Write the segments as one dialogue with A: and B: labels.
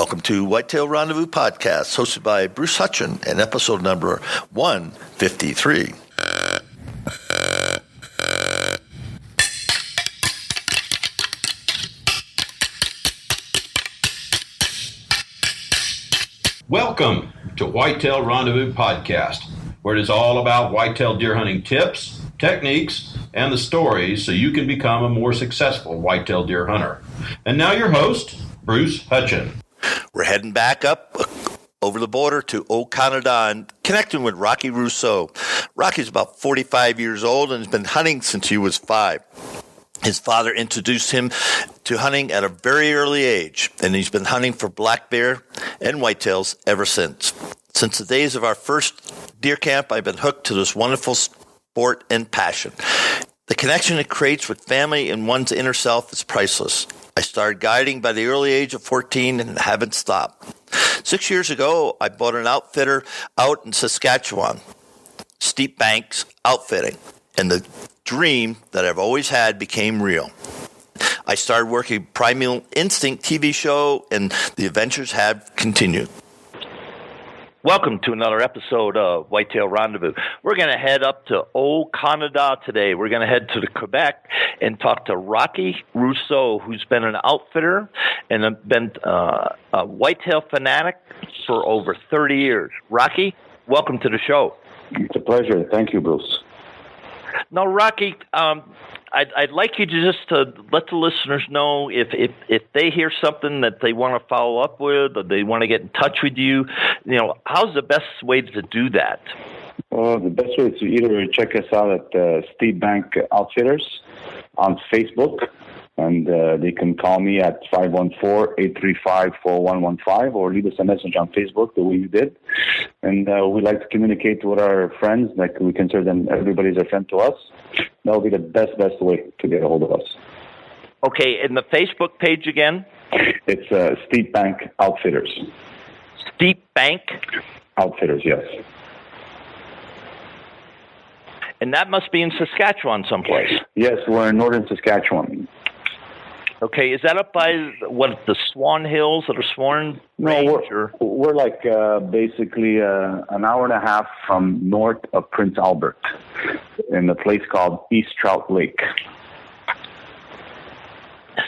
A: Welcome to Whitetail Rendezvous Podcast, hosted by Bruce Hutchin, and episode number 153.
B: Welcome to Whitetail Rendezvous Podcast, where it is all about whitetail deer hunting tips, techniques, and the stories so you can become a more successful whitetail deer hunter. And now your host, Bruce Hutchin.
A: We're heading back up over the border to Canada and connecting with Rocky Russo. Rocky's about 45 years old and has been hunting since he was 5. His father introduced him to hunting at a very early age, and he's been hunting for black bear and whitetails ever since. Since the days of our first deer camp, I've been hooked to this wonderful sport and passion. The connection it creates with family and one's inner self is priceless. I started guiding by the early age of 14 and haven't stopped. 6 years ago, I bought an outfitter out in Saskatchewan, Steep Banks Outfitting, and the dream that I've always had became real. I started working Primal Instinct TV show, and the adventures have continued. Welcome to another episode of Whitetail Rendezvous. We're going to head up to Canada today. We're going to head to the Quebec and talk to Rocky Russo, who's been an outfitter and been a whitetail fanatic for over 30 years. Rocky, welcome to the show.
C: It's a pleasure. Thank you, Bruce.
A: Now, Rocky, I'd like you to just to let the listeners know if they hear something that they want to follow up with or they want to get in touch with you, how's the best way to do that?
C: The best way is to either check us out at Steep Bank Outfitters on Facebook, and they can call me at 514-835-4115 or leave us a message on Facebook the way you did. And we like to communicate with our friends, like we consider them, everybody's a friend to us. That will be the best way to get a hold of us.
A: Okay, and the Facebook page again?
C: It's Steep Bank Outfitters.
A: Steep Bank?
C: Outfitters, yes.
A: And that must be in Saskatchewan someplace.
C: Yes, we're in northern Saskatchewan.
A: Okay, is that up by the Swan Hills or the Swan Range?
C: No, we're like basically an hour and a half from north of Prince Albert in a place called East Trout Lake.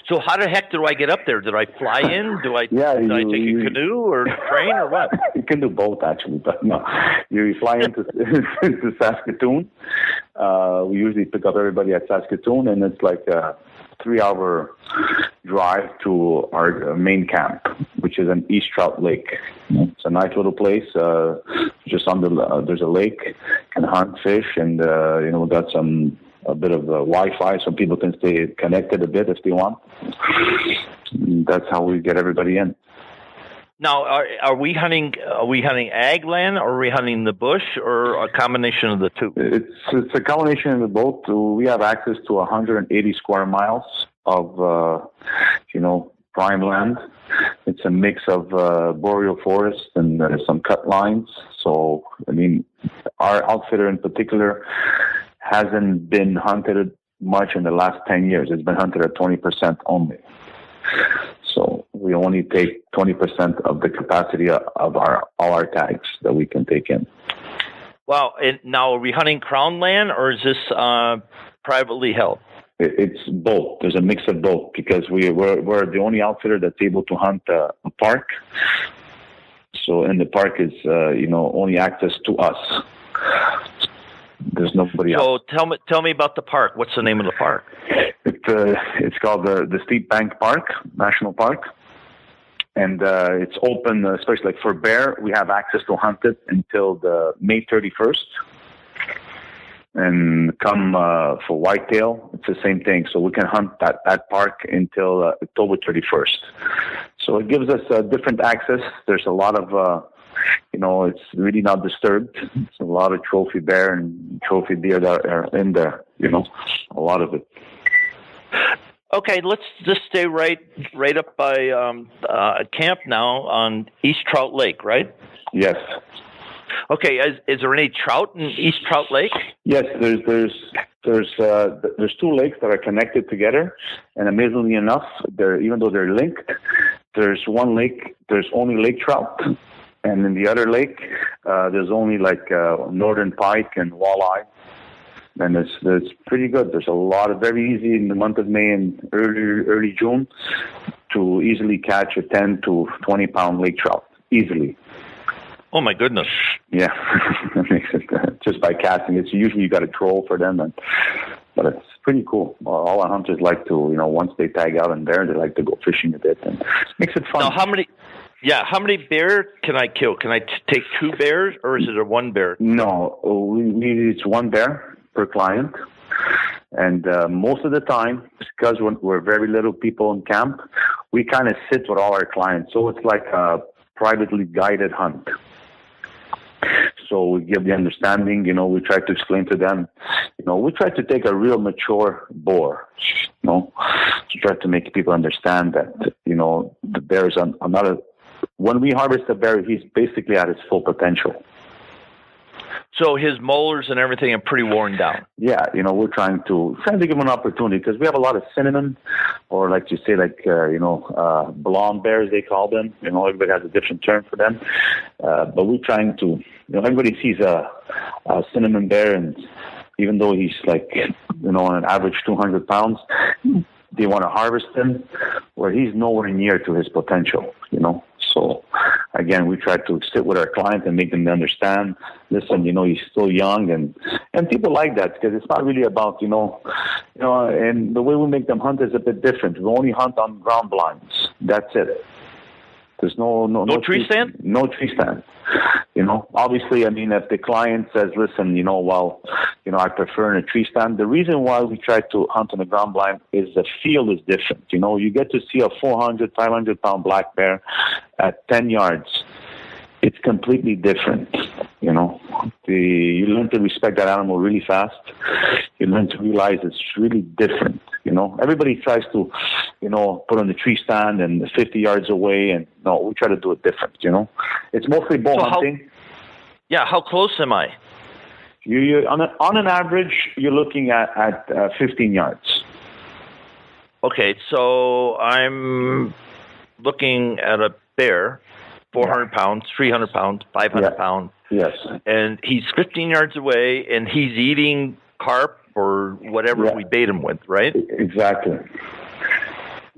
A: So how the heck do I get up there? Did I fly in? Do I take a canoe or train or what?
C: You can do both, actually, but no. You fly into into Saskatoon. We usually pick up everybody at Saskatoon, and it's like a 3-hour drive to our main camp, which is in East Trout Lake. It's a nice little place. Just on there's a lake, can hunt, fish, and we got a bit of Wi-Fi so people can stay connected a bit if they want. That's how we get everybody in.
A: Now, are we hunting ag land, or are we hunting the bush, or a combination of the two?
C: It's a combination of the both. We have access to 180 square miles of prime land. It's a mix of boreal forest and some cut lines. So, our outfitter in particular hasn't been hunted much in the last 10 years. It's been hunted at 20% only. So we only take 20% of the capacity of all our tags that we can take in.
A: Wow. And now, are we hunting crown land, or is this privately held?
C: It's both. There's a mix of both, because we're the only outfitter that's able to hunt a park. So in the park is only access to us. There's nobody else.
A: So tell me about the park. What's the name of the park?
C: It's called the Steep Bank Park, National Park. And it's open, especially like for bear. We have access to hunt it until the May 31st. And come for whitetail, it's the same thing. So we can hunt that park until October 31st. So it gives us different access. There's a lot of it's really not disturbed. It's a lot of trophy bear and trophy deer that are in there, a lot of it.
A: Okay, let's just stay right up by camp now on East Trout Lake, right?
C: Yes.
A: Okay, is there any trout in East Trout Lake?
C: Yes, there's two lakes that are connected together, and amazingly enough, even though they're linked, there's one lake, there's only lake trout. And in the other lake, there's only like northern pike and walleye. And it's pretty good. There's a lot of very easy in the month of May and early June to easily catch a 10 to 20 pound lake trout easily.
A: Oh my goodness!
C: Yeah, that makes it just by casting. It's usually you got a troll for them, but it's pretty cool. All our hunters like to, once they tag out in there, they like to go fishing a bit, and it makes it fun.
A: Now, how many bears can I kill? Can I take 2 bears, or is it a 1 bear?
C: No, it's 1 bear per client. And most of the time, because we're very little people in camp, we kind of sit with all our clients. So it's like a privately guided hunt. So we give the understanding, we try to explain to them, we try to take a real mature boar, to try to make people understand that, the bear is when we harvest a bear, he's basically at his full potential.
A: So his molars and everything are pretty worn down.
C: Yeah, we're trying to give him an opportunity because we have a lot of cinnamon, or like you say, blonde bears they call them. Everybody has a different term for them. But we're trying to, everybody sees a cinnamon bear, and even though he's on an average 200 pounds, they want to harvest him where he's nowhere near to his potential. So again, we try to sit with our client and make them understand, listen, he's still young, and people like that because it's not really about, and the way we make them hunt is a bit different. We only hunt on ground blinds. That's it. There's no
A: tree stand?
C: No tree stand. Obviously, if the client says, listen, I prefer in a tree stand. The reason why we try to hunt on the ground blind is the field is different. You get to see a 400, 500 pound black bear at 10 yards. It's completely different. You learn to respect that animal really fast. You learn to realize it's really different. Everybody tries to, put on the tree stand and 50 yards away, and no, we try to do it different. It's mostly bow hunting.
A: How close am I?
C: You on an average, you're looking at 15 yards.
A: Okay, so I'm looking at a bear, 400 pounds, 300 pounds, 500 pounds.
C: Yes. And
A: he's 15 yards away, and he's eating carp or whatever we bait him with, right?
C: Exactly.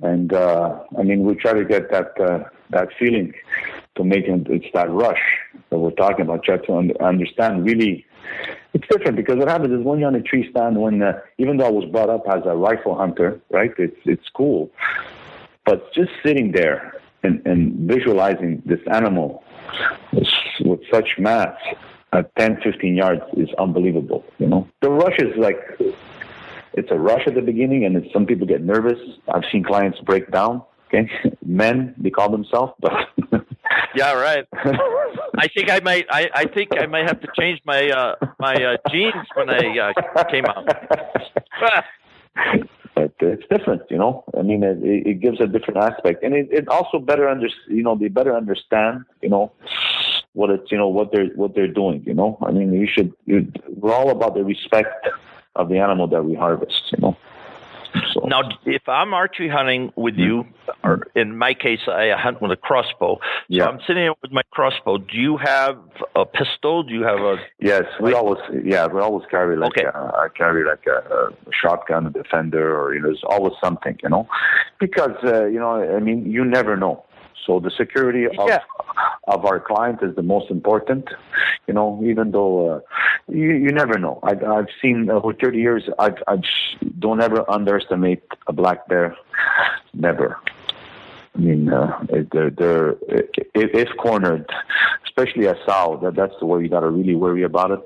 C: And, we try to get that feeling to make him, it's that rush that we're talking about, try to understand really. It's different because what happens is when you're on a tree stand, even though I was brought up as a rifle hunter, right, it's cool. But just sitting there and visualizing this animal with such mass at 10, 15 yards is unbelievable, The rush is it's a rush at the beginning, and some people get nervous. I've seen clients break down, okay? Men, they call themselves, but...
A: Yeah, right. I think I might have to change my my jeans when I came out.
C: But it's different, it gives a different aspect, and it also better they better understand, what it's, what they're doing, we're all about the respect of the animal that we harvest, So.
A: Now, if I'm archery hunting with you, or in my case, I hunt with a crossbow. So I'm sitting here with my crossbow. Do you have a pistol? Do you have a?
C: Yes, we always carry I carry a shotgun, a defender, or there's always something, because you never know. So the security of our client is the most important, even though you never know. I've seen over 30 years, I don't ever underestimate a black bear. Never. They're if cornered, especially a sow, that's the way you got to really worry about it,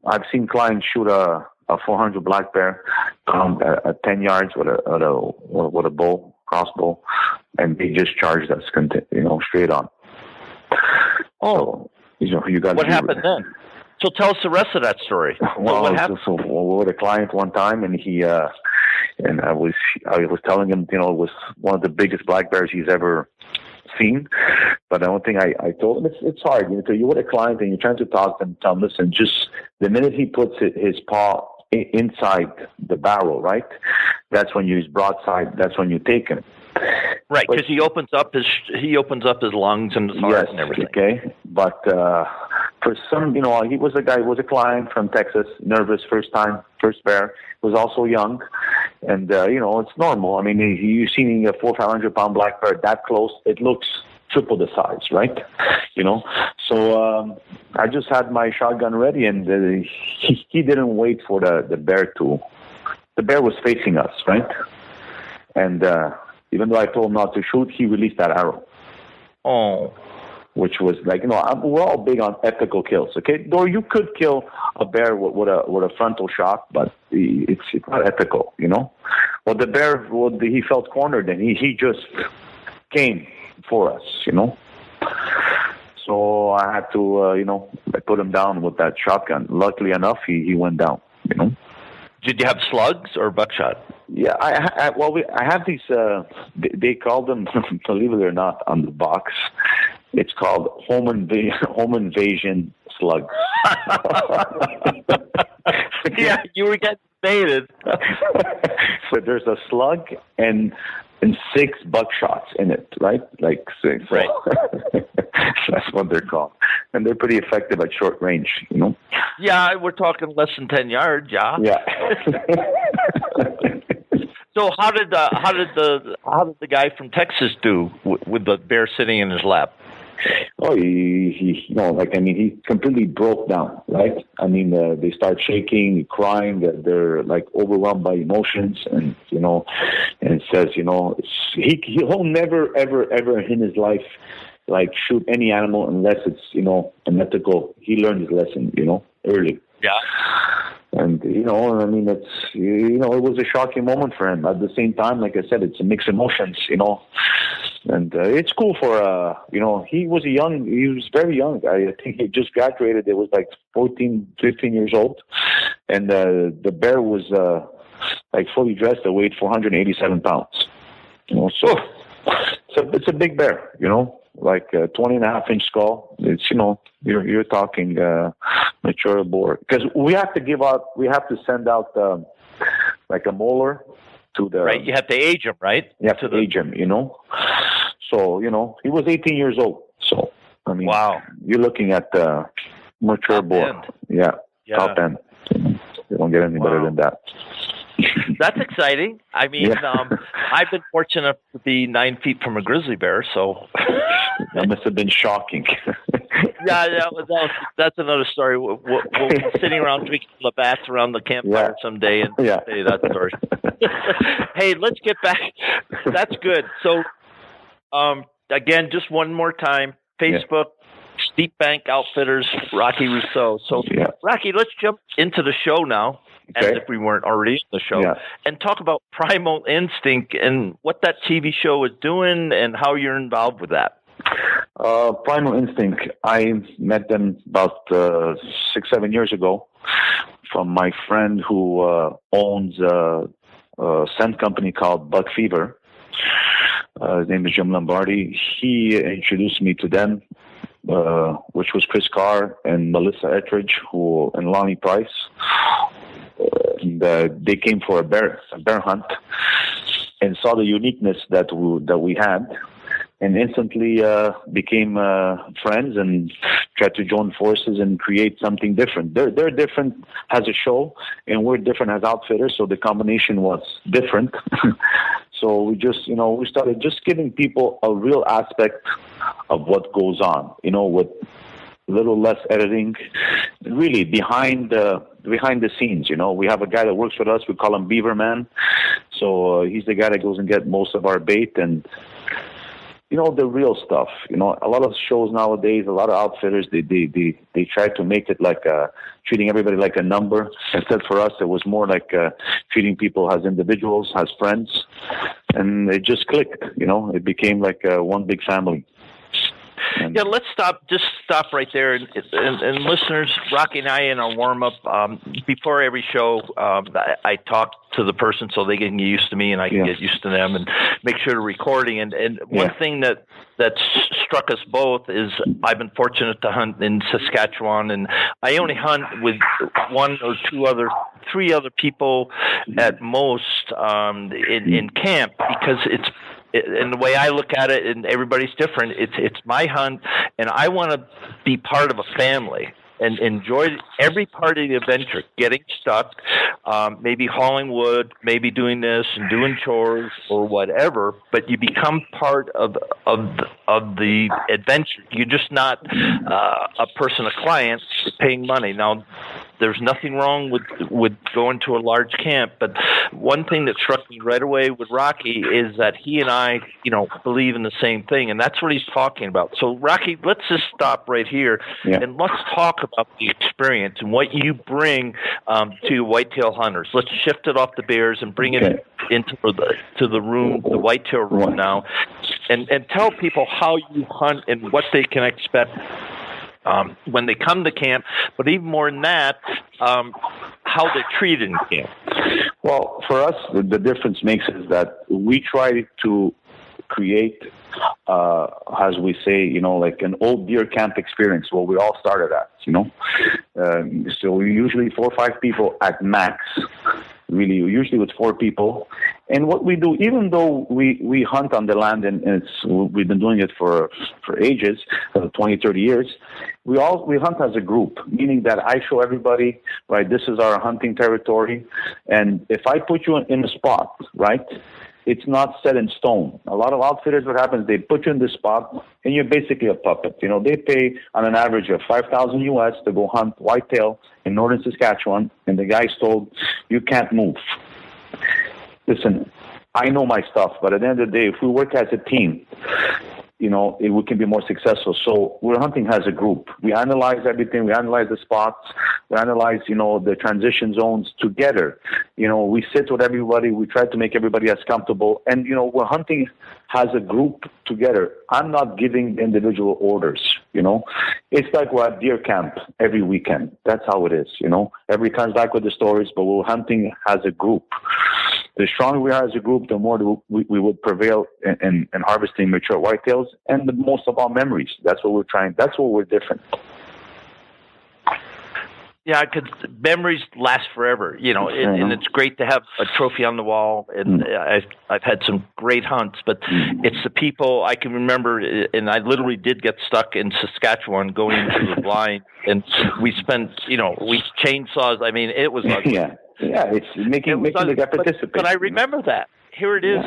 C: I've seen clients shoot a 400 black bear at 10 yards with a bow, crossbow, and they just charged us, straight on.
A: Oh,
C: so, you got.
A: What happened then? So tell us the rest of that story.
C: Well, what happened? So we were with a client one time, and and I was telling him, it was one of the biggest black bears he's ever seen. But the one thing I told him, it's hard. You're with a client and you're trying to talk to him, tell him, listen, just the minute he puts his paw inside the barrel, right? That's when you use broadside. That's when you take him.
A: Right, because he opens up his lungs and his heart and everything.
C: Okay, but for some, he was a client from Texas, nervous, first bear, was also young, and it's normal. I mean, you've seen a 400-500-pound black bear that close, it looks triple the size, right? So I just had my shotgun ready, and he didn't wait for the bear to. The bear was facing us, right? And even though I told him not to shoot, he released that arrow.
A: Oh.
C: Which was like, we're all big on ethical kills, okay? Though you could kill a bear with a frontal shot, but it's not ethical, Well, the bear, he felt cornered, and he just came for us, So I had to, I put him down with that shotgun. Luckily enough, he went down,
A: Did you have slugs or buckshot?
C: Yeah, I have these. They call them, believe it or not, on the box. It's called home invasion slugs.
A: Yeah, you were getting baited.
C: So there's a slug and 6 buckshots in it, right? Like 6.
A: Right.
C: That's what they're called, and they're pretty effective at short range.
A: Yeah, we're talking less than 10 yards. Yeah.
C: Yeah.
A: So how did the guy from Texas do with the bear sitting in his lap?
C: Oh, he completely broke down, right? I mean, they start shaking, crying, they're like overwhelmed by emotions, and and it says, he'll never, ever, ever in his life, like, shoot any animal unless it's, unethical. He learned his lesson, early.
A: Yeah.
C: And, it's, it was a shocking moment for him. At the same time, like I said, it's a mixed emotions, and it's cool for, he was very young. I think he just graduated. It was like 14, 15 years old. And the bear was like fully dressed. It weighed 487 pounds. So it's a big bear, like a 20.5-inch skull. It's, you're talking mature boar. Because we have to send out like a molar to the...
A: Right, you have to age him, right?
C: You have to age him, So, he was 18 years old. So, I mean,
A: wow.
C: You're looking at mature
A: top
C: boar.
A: End.
C: Yeah, top end. You don't get any better than that.
A: That's exciting. I mean, I've been fortunate to be 9 feet from a grizzly bear, so
C: that must have been shocking.
A: That's another story. We'll be sitting around drinking Labatt's around the campfire someday and say that story. Hey, let's get back. That's good. So, again, just one more time, Facebook. Steep Bank Outfitters, Rocky Russo. So, Rocky, let's jump into the show now, as if we weren't already in the show, and talk about Primal Instinct and what that TV show is doing and how you're involved with that.
C: Primal Instinct, I met them about 6-7 years ago from my friend who owns a scent company called Buck Fever. His name is Jim Lombardi. He introduced me to them. Which was Chris Carr and Melissa Ettridge, and Lonnie Price. They came for a bear hunt and saw the uniqueness that we had, and instantly became friends and tried to join forces and create something different. They're different as a show, and we're different as outfitters, so the combination was different. So we just, we started just giving people a real aspect of what goes on, with a little less editing, really behind the scenes. We have a guy that works with us. We call him Beaver Man. So he's the guy that goes and gets most of our bait and, the real stuff. A lot of shows nowadays, a lot of outfitters, they try to make it like treating everybody like a number. Instead, for us, it was more like treating people as individuals, as friends, and it just clicked. It became like one big family.
A: Let's stop right there. And listeners, Rocky and I in our warm-up, before every show, I talk to the person so they can get used to me and I can get used to them and make sure they're recording. And one thing that struck us both is I've been fortunate to hunt in Saskatchewan, and I only hunt with 1 or 3 other people at most in camp, because and the way I look at it, and everybody's different, it's my hunt, and I want to be part of a family and enjoy every part of the adventure, getting stuck, maybe hauling wood, maybe doing this and doing chores or whatever, but you become part of the adventure. You're just not a person, a client, paying money. Now, there's nothing wrong with going to a large camp, but one thing that struck me right away with Rocky is that he and I, believe in the same thing, and that's what he's talking about. So, Rocky, let's just stop right here, and let's talk about the experience and what you bring to whitetail hunters. Let's shift it off the bears and bring it into the room, the whitetail room now, and tell people how you hunt and what they can expect when they come to camp, but even more than that, how they're treated in camp.
C: Well, for us, the difference makes is that we try to create, as we say, like an old deer camp experience where we all started at, so we usually 4 or 5 people at max, usually with 4 people. And what we do, even though we hunt on the land, and we've been doing it for ages, 20, 30 years, we hunt as a group, meaning that I show everybody, right, this is our hunting territory. And if I put you in a spot, right, it's not set in stone. A lot of outfitters, what happens, they put you in this spot, and you're basically a puppet. They pay on an average of $5,000 US to go hunt whitetail in northern Saskatchewan, and the guy's told, you can't move. Listen, I know my stuff, but at the end of the day, if we work as a team, we can be more successful. So we're hunting as a group. We analyze everything. We analyze the spots. We analyze, the transition zones together. We sit with everybody. We try to make everybody as comfortable. And, we're hunting as a group together. I'm not giving individual orders, It's like we're at deer camp every weekend. That's how it is, Everybody comes back with the stories, but we're hunting as a group. The stronger we are as a group, the more we would prevail in harvesting mature whitetails and the most of our memories. That's what we're trying. That's what we're different.
A: Yeah, because memories last forever, and it's great to have a trophy on the wall. And I've had some great hunts, but it's the people I can remember. And I literally did get stuck in Saskatchewan going into the blind, and we spent, we chainsaws. I mean, it was ugly.
C: Yeah, it's making the guy participate.
A: But I remember that. Here it is,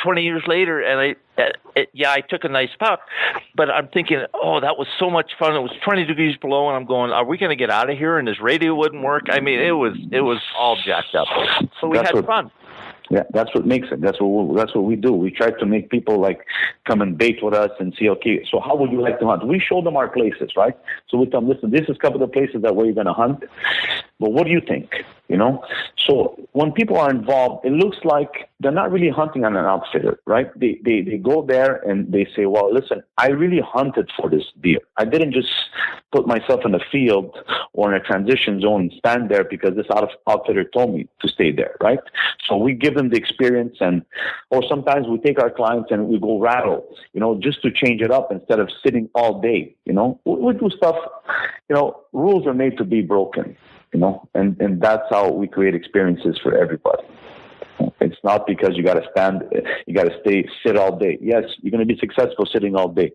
A: 20 years later, and I took a nice pup, but I'm thinking, that was so much fun. It was 20 degrees below, and I'm going, are we going to get out of here? And this radio wouldn't work. I mean, it was all jacked up. So we had fun.
C: Yeah, that's what makes it. That's what we do. We try to make people come and bait with us and see, okay, so how would you like to hunt? We show them our places, right? So we tell them, listen, this is a couple of places that we're going to hunt. But what do you think? So when people are involved, it looks like they're not really hunting on an outfitter, right? They go there and they say, well, listen, I really hunted for this deer. I didn't just put myself in a field or in a transition zone and stand there because this outfitter told me to stay there, right? So we give them the experience, or sometimes we take our clients and we go rattle, just to change it up instead of sitting all day, We do stuff, rules are made to be broken. And that's how we create experiences for everybody. It's not because you got to sit all day. Yes, you're going to be successful sitting all day,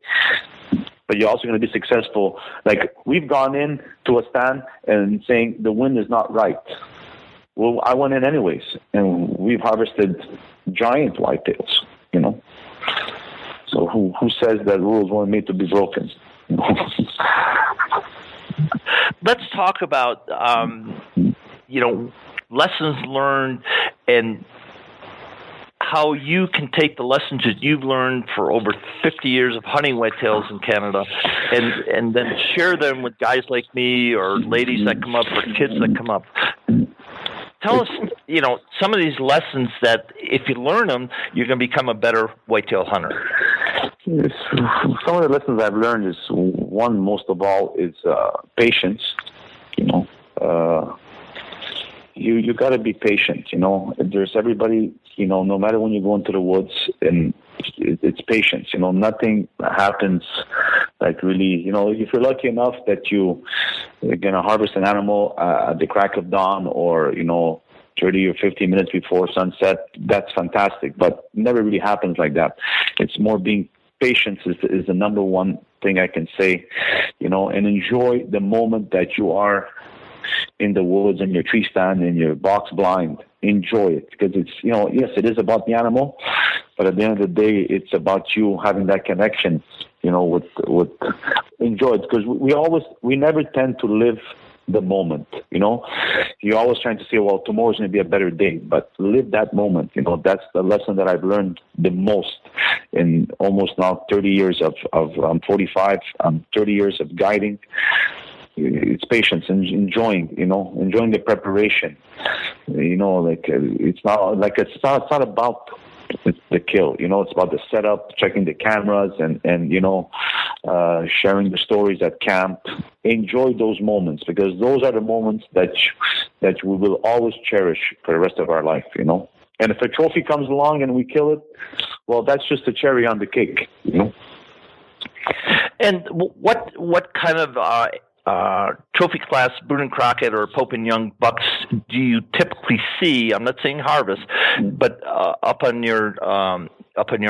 C: but you're also going to be successful. Like we've gone in to a stand and saying the wind is not right. Well, I went in anyways, and we've harvested giant whitetails, So who says that rules weren't made to be broken?
A: Let's talk about, lessons learned and how you can take the lessons that you've learned for over 50 years of hunting whitetails in Canada and then share them with guys like me or ladies that come up or kids that come up. Tell us, some of these lessons that if you learn them, you're going to become a better whitetail hunter.
C: Yes. Some of the lessons I've learned is one, most of all, is patience. You got to be patient. There's everybody. No matter when you go into the woods, and it's patience. Nothing happens like really. If you're lucky enough that you're gonna harvest an animal at the crack of dawn, or 30 or 50 minutes before sunset, that's fantastic. But never really happens like that. It's more being patience is the number one thing I can say, and enjoy the moment that you are in the woods, in your tree stand, in your box blind. Enjoy it, because it's, yes, it is about the animal, but at the end of the day, it's about you having that connection, with enjoy it, because we never tend to live the moment, You're always trying to say, well, tomorrow's going to be a better day, but live that moment. That's the lesson that I've learned the most in almost now 30 years of I'm 45, 30 years of guiding. It's patience and enjoying the preparation. It's not about the kill. It's about the setup, checking the cameras, and sharing the stories at camp. Enjoy those moments, because those are the moments that we will always cherish for the rest of our life. And if a trophy comes along and we kill it, well, that's just a cherry on the cake.
A: And what kind of trophy class Boone and Crockett or Pope and Young bucks do you typically see? I'm not saying harvest, but up on your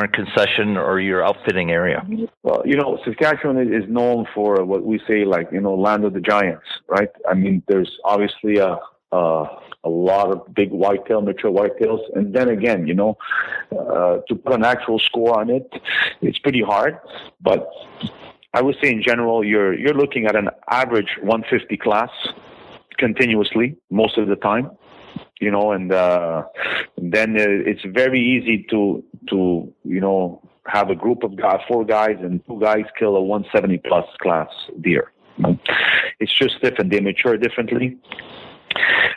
A: concession or your outfitting area.
C: Well, Saskatchewan is known for what we say, land of the giants, right? I mean, there's obviously a lot of big mature whitetails, and then again, to put an actual score on it, it's pretty hard, but I would say in general, you're looking at an average 150 class continuously most of the time, and then it's very easy to have a group of 4 guys and 2 guys kill a 170 plus class deer. It's just different. They mature differently.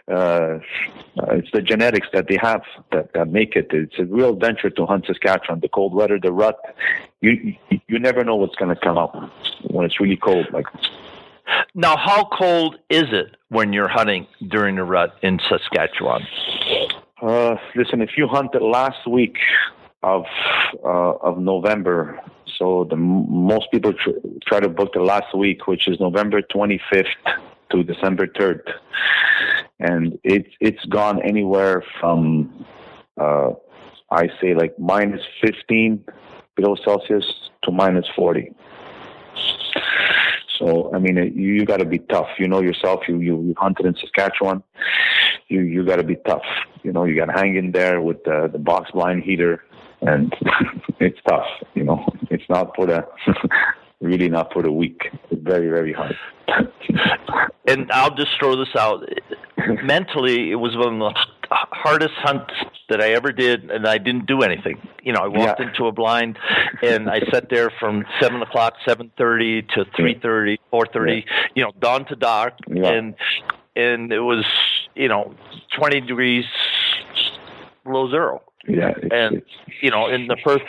C: It's the genetics that they have that make it. It's a real venture to hunt Saskatchewan. The cold weather, the rut, you never know what's going to come up when it's really cold.
A: Now, how cold is it when you're hunting during the rut in Saskatchewan?
C: Listen, if you hunt the last week of November, so most people try to book the last week, which is November 25th to December 3rd. And it's gone anywhere from, I say minus 15 below Celsius to minus 40. So, I mean, you got to be tough. Yourself, you hunted in Saskatchewan. You got to be tough. You got to hang in there with the box blind heater, and it's tough. It's not for the really not for the weak. It's very, very hard.
A: And I'll just throw this out. Mentally, it was one of the hardest hunts that I ever did, and I didn't do anything. I walked into a blind, and I sat there from 7 o'clock, 7:30 to 3:30, 4:30, dawn to dark, and it was 20 degrees below zero.
C: Yeah,
A: and in the first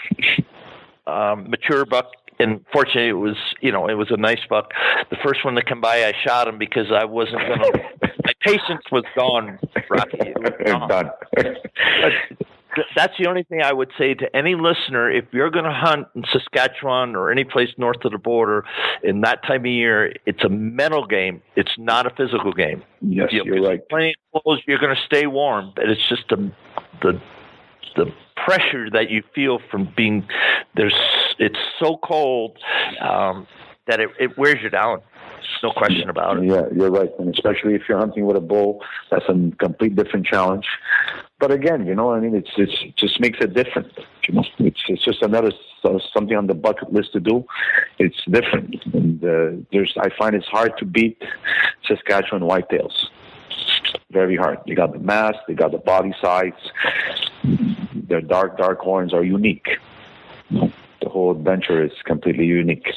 A: mature buck. And fortunately, it was a nice buck. The first one to come by, I shot him because I wasn't going to. My patience was gone, Rocky. It was gone. But that's the only thing I would say to any listener. If you're going to hunt in Saskatchewan or any place north of the border in that time of year, it's a mental game. It's not a physical game.
C: Yes, you're right.
A: Plenty of clothes, you're going to stay warm, but it's just the pressure that you feel from being it's so cold that it wears you down. No question about it.
C: Yeah, you're right. And especially if you're hunting with a bow, that's a complete different challenge. But again, it just makes it different. It's just another something on the bucket list to do. It's different. And I find it's hard to beat Saskatchewan whitetails. Very hard. They got the mass, they got the body size. Their dark horns are unique. The whole adventure is completely unique.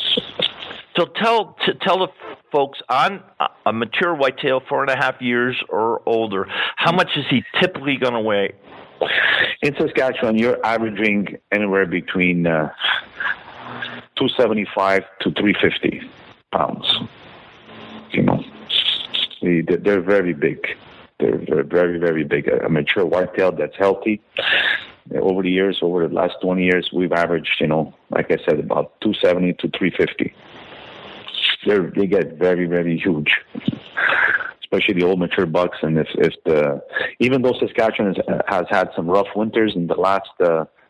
A: So tell the folks on a mature whitetail, 4.5 years or older, how much is he typically going to weigh?
C: In Saskatchewan, you're averaging anywhere between 275 to 350 pounds. They're very big. They're very, very big. A mature whitetail that's healthy. Over the last 20 years, we've averaged, like I said, about 270 to 350. They get very, very huge. especially the old mature bucks. And even though Saskatchewan has had some rough winters in the last,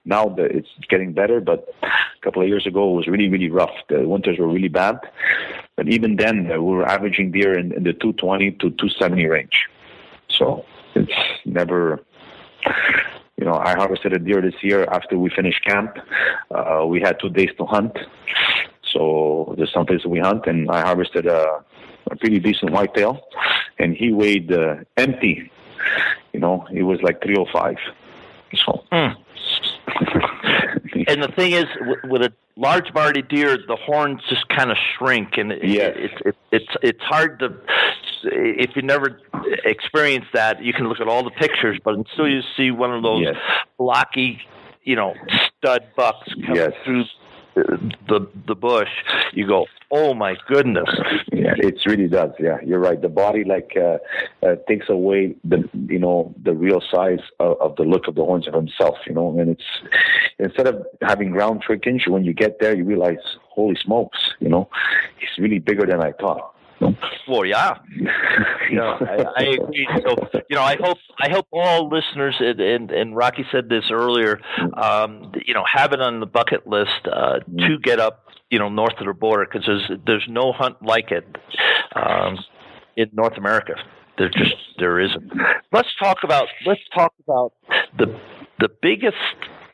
C: now it's getting better, but a couple of years ago it was really, really rough. The winters were really bad. But even then, we were averaging deer in the 220 to 270 range. So it's never, I harvested a deer this year after we finished camp. We had 2 days to hunt. So there's some places we hunt, and I harvested a pretty decent whitetail, and he weighed empty. He was like 305. So.
A: And the thing is, with a large body deer, the horns just kind of shrink, and it's hard to. If you never experience that, you can look at all the pictures, but until you see one of those blocky, stud bucks coming through the bush, you go, oh my goodness.
C: Yeah, it really does. Yeah, you're right. The body takes away the real size of the look of the horns of himself. And it's, instead of having ground shrinkage, when you get there, you realize, holy smokes, he's really bigger than I thought.
A: Well, yeah, I agree. So, I hope all listeners, and Rocky said this earlier, have it on the bucket list to get up, north of the border, because there's no hunt like it in North America. There isn't. Let's talk about the biggest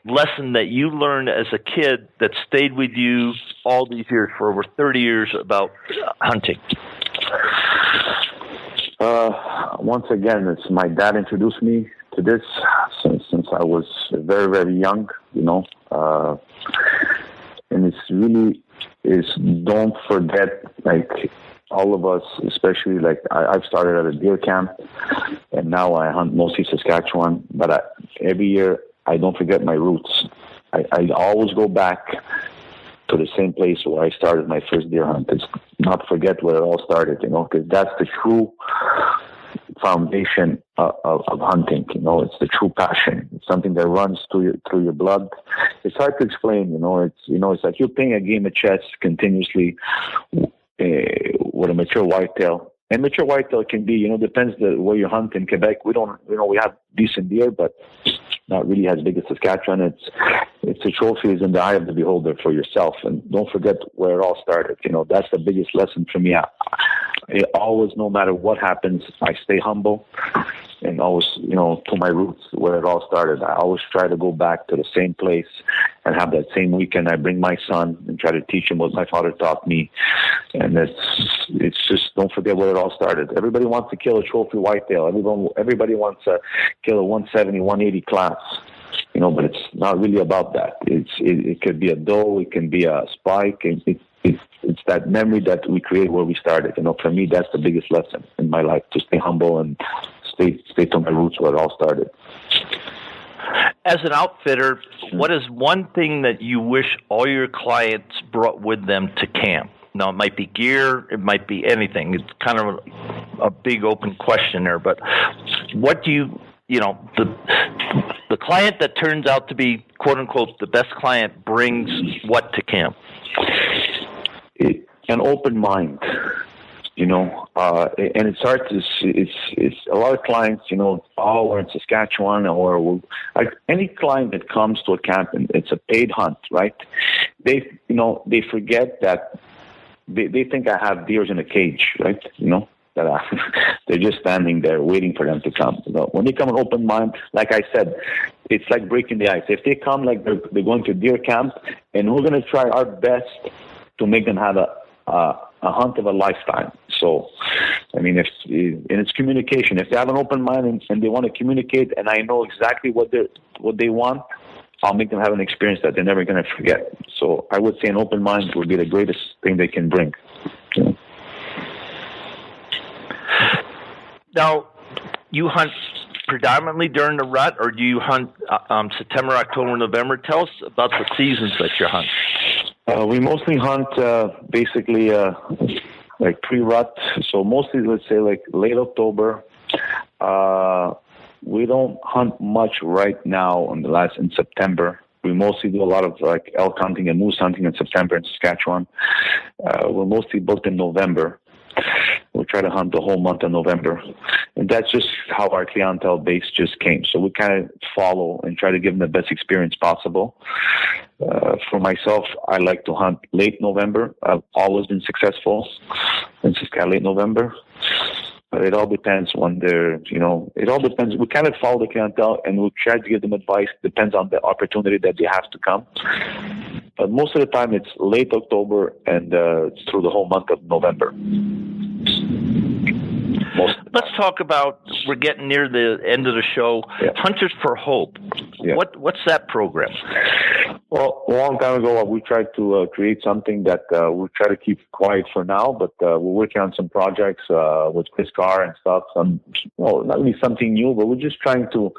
A: lesson that you learned as a kid that stayed with you all these years, for over 30 years, about hunting.
C: Once again, it's my dad introduced me to this since I was very, very young, and it's really don't forget, all of us, especially I've started at a deer camp, and now I hunt mostly Saskatchewan, but every year I don't forget my roots. I always go back to the same place where I started my first deer hunt. It's not forget where it all started, because that's the true foundation of hunting. It's the true passion. It's something that runs through your blood. It's hard to explain. It's like you're playing a game of chess continuously with a mature whitetail. And mature whitetail can be, depends where you hunt. In Quebec, we have decent deer, but not really as big as Saskatchewan. It's a trophy is in the eye of the beholder for yourself. And don't forget where it all started. That's the biggest lesson for me. I always, no matter what happens, I stay humble and always, to my roots, where it all started. I always try to go back to the same place and have that same weekend. I bring my son and try to teach him what my father taught me. And it's just, don't forget where it all started. Everybody wants to kill a trophy whitetail. Everybody wants to kill a 170, 180 class. But it's not really about that. It could be a doe, it can be a spike. It's that memory that we create where we started. For me, that's the biggest lesson in my life, to stay humble and stay to my roots where it all started.
A: As an outfitter, what is one thing that you wish all your clients brought with them to camp? Now, it might be gear, it might be anything. It's kind of a big open question there, but what do you the client that turns out to be, quote unquote, the best client brings what to camp?
C: An open mind, and it's hard to, it's a lot of clients, we're in Saskatchewan, or any client that comes to a camp and it's a paid hunt, right? They forget that they think I have deers in a cage, right? That they're just standing there waiting for them to come. When they come an open mind, like I said, it's like breaking the ice. If they come like they're going to deer camp, and we're going to try our best to make them have a hunt of a lifetime. So, and it's communication. If they have an open mind and they want to communicate, and I know exactly what they want, I'll make them have an experience that they're never going to forget. So I would say an open mind would be the greatest thing they can bring.
A: Now, you hunt predominantly during the rut, or do you hunt September, October, November? Tell us about the seasons that you hunt.
C: We mostly hunt basically like pre-rut. So mostly, let's say like late October. We don't hunt much right now in September. We mostly do a lot of like elk hunting and moose hunting in September in Saskatchewan. We're mostly booked in November. We try to hunt the whole month of November. And that's just how our clientele base just came. So we kind of follow and try to give them the best experience possible. For myself, I like to hunt late November. I've always been successful in Saskatchewan late November. But it all depends when they're, it all depends. We kind of follow the clientele and we try to give them advice. Depends on the opportunity that they have to come. But most of the time it's late October and through the whole month of November.
A: Let's talk about, we're getting near the end of the show, Hunters for Hope.
C: Yeah.
A: What's that program?
C: Well, a long time ago, we tried to create something that we try to keep quiet for now, but we're working on some projects with Chris Carr and stuff. Not really something new, but we're just trying to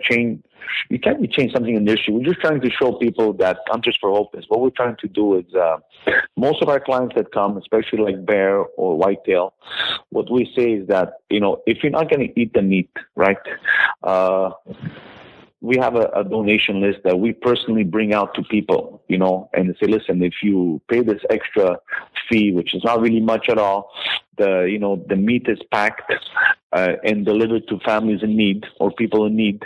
C: change. You can't really change something in the issue. We're just trying to show people that Hunters for Hope is what we're trying to do is most of our clients that come, especially like bear or whitetail, what we say is that, if you're not going to eat the meat, right, we have a donation list that we personally bring out to people, and say, listen, if you pay this extra fee, which is not really much at all, the meat is packed and delivered to families in need or people in need.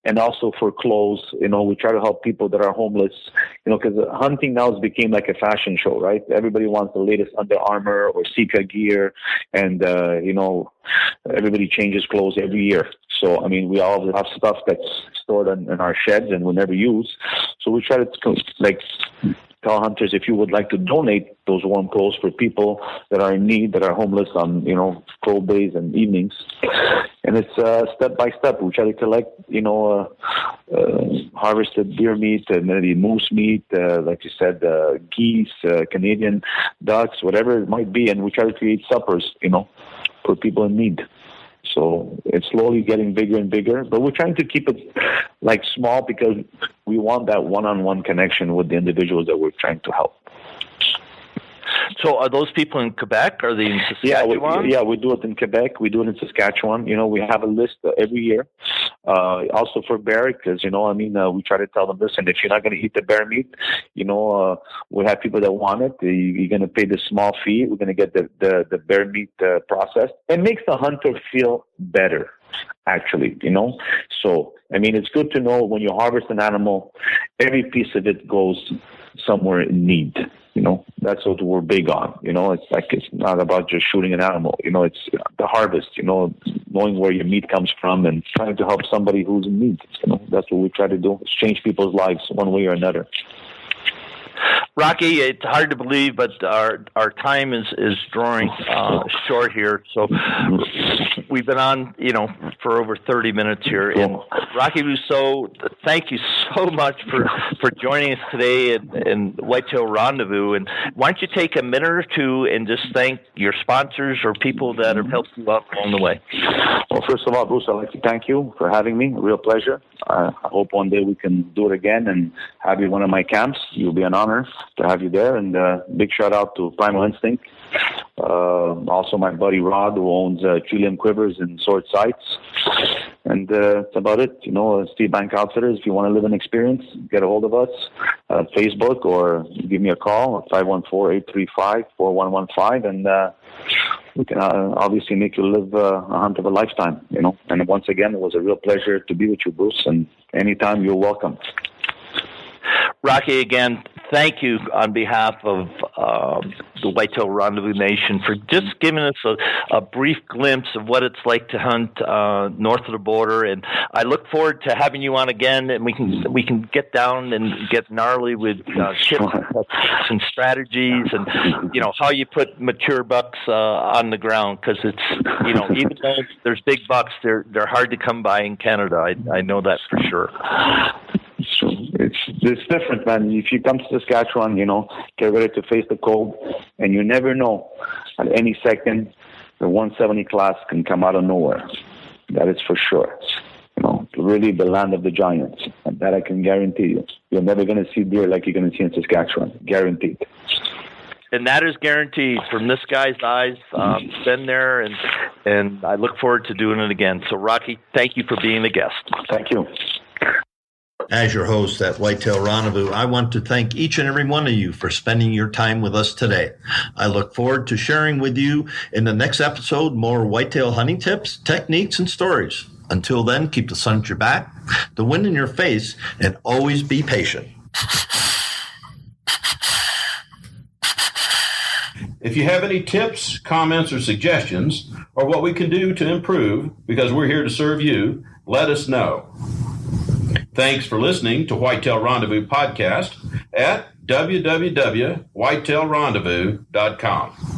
C: And also for clothes, we try to help people that are homeless, because hunting now has become like a fashion show, right? Everybody wants the latest Under Armour or Sika gear, and, everybody changes clothes every year. So, we all have stuff that's stored in our sheds and we never use. So we try to, tell hunters, if you would like to donate those warm clothes for people that are in need, that are homeless on, cold days and evenings. And it's step by step. We try to collect, harvested deer meat, maybe moose meat, like you said, geese, Canadian ducks, whatever it might be. And we try to create suppers, for people in need. So it's slowly getting bigger and bigger, but we're trying to keep it small because we want that one-on-one connection with the individuals that we're trying to help.
A: So are those people in Quebec? Are they in Saskatchewan?
C: We do it in Quebec. We do it in Saskatchewan. We have a list every year. Also for bear, because, we try to tell them, listen, if you're not going to eat the bear meat, we have people that want it. You're going to pay the small fee. We're going to get the bear meat processed. It makes the hunter feel better, actually, So, it's good to know when you harvest an animal, every piece of it goes somewhere in need. That's what we're big on. It's not about just shooting an animal. It's the harvest, knowing where your meat comes from and trying to help somebody who's in need. That's what we try to do. It's change people's lives one way or another.
A: Rocky, it's hard to believe, but our time is drawing short here. So we've been on, for over 30 minutes here. And Rocky Russo, thank you so much for joining us today in Whitetail Rendezvous. And why don't you take a minute or two and just thank your sponsors or people that have helped you out along the way?
C: Well, first of all, Bruce, I'd like to thank you for having me. A real pleasure. I hope one day we can do it again and have you at one of my camps. You'll be an honor to have you there. And big shout out to Primal Instinct. Also my buddy Rod, who owns Trillium Quivers and Sword Sights. And that's about it. Steve Bank Outfitters, if you want to live an experience, get a hold of us. Facebook or give me a call at 514-835-4115. And we can obviously make you live a hunt of a lifetime, And once again, it was a real pleasure to be with you, Bruce. And anytime, you're welcome.
A: Rocky, again, thank you on behalf of the Whitetail Rendezvous Nation for just giving us a brief glimpse of what it's like to hunt north of the border. And I look forward to having you on again, and we can get down and get gnarly with tips and strategies, and how you put mature bucks on the ground, because it's even though there's big bucks, they're hard to come by in Canada. I know that for sure.
C: It's different, man. If you come to Saskatchewan, get ready to face the cold, and you never know. At any second, the 170 class can come out of nowhere. That is for sure. Really the land of the giants, and that I can guarantee you. You're never going to see deer like you're going to see in Saskatchewan, guaranteed.
A: And that is guaranteed from this guy's eyes. Been there, and I look forward to doing it again. So, Rocky, thank you for being a guest.
C: Thank you.
A: As your host at Whitetail Rendezvous, I want to thank each and every one of you for spending your time with us today. I look forward to sharing with you in the next episode more whitetail hunting tips, techniques, and stories. Until then, keep the sun at your back, the wind in your face, and always be patient.
B: If you have any tips, comments, or suggestions, or what we can do to improve, because we're here to serve you, let us know. Thanks for listening to Whitetail Rendezvous Podcast at www.whitetailrendezvous.com.